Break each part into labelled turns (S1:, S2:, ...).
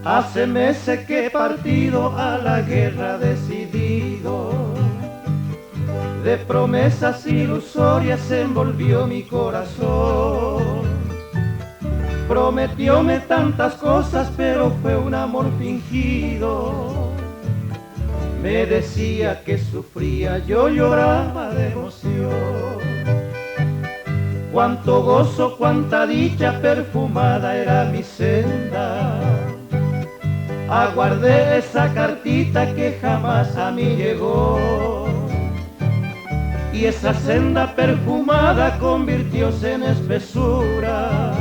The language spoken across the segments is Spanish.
S1: Hace meses que he partido a la guerra decidido, de promesas ilusorias se envolvió mi corazón. Prometióme tantas cosas, pero fue un amor fingido. Me decía que sufría, yo lloraba de emoción. Cuánto gozo, cuánta dicha perfumada era mi senda. Aguardé esa cartita que jamás a mí llegó. Y esa senda perfumada convirtióse en espesura,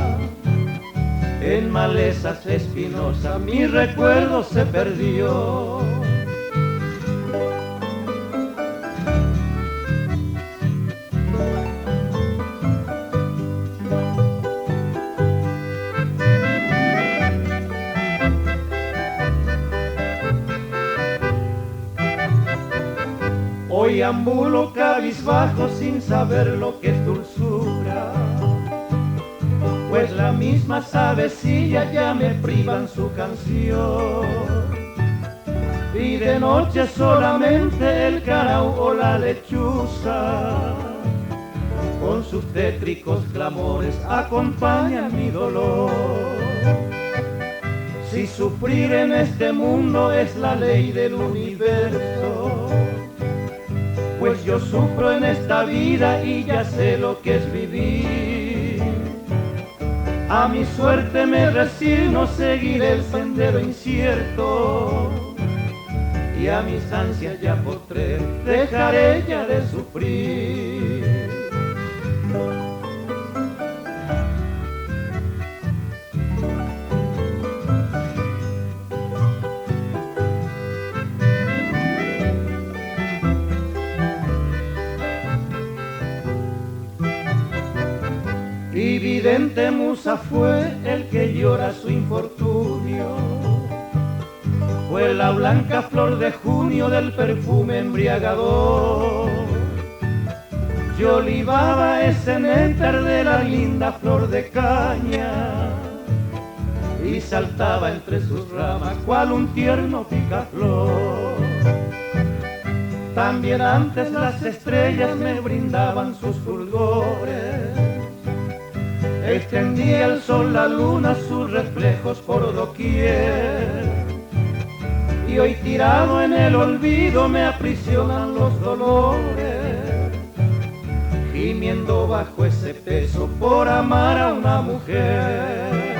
S1: en malezas espinosas mi recuerdo se perdió. Hoy ambulo cabizbajo sin saber lo que es dulzura, pues las mismas avecillas ya me privan su canción. Y de noche solamente el carao o la lechuza, con sus tétricos clamores acompañan mi dolor. Si sufrir en este mundo es la ley del universo, pues yo sufro en esta vida y ya sé lo que es vivir. A mi suerte me resigno, seguiré el sendero incierto, y a mis ansias ya postré, dejaré ya de sufrir. Y vidente musa fue el que llora su infortunio, fue la blanca flor de junio del perfume embriagador. Yo libaba ese néctar de la linda flor de caña y saltaba entre sus ramas cual un tierno picaflor. También antes las estrellas me brindaban sus fulgores, extendía el sol, la luna, sus reflejos por doquier. Y hoy tirado en el olvido me aprisionan los dolores, gimiendo bajo ese peso por amar a una mujer.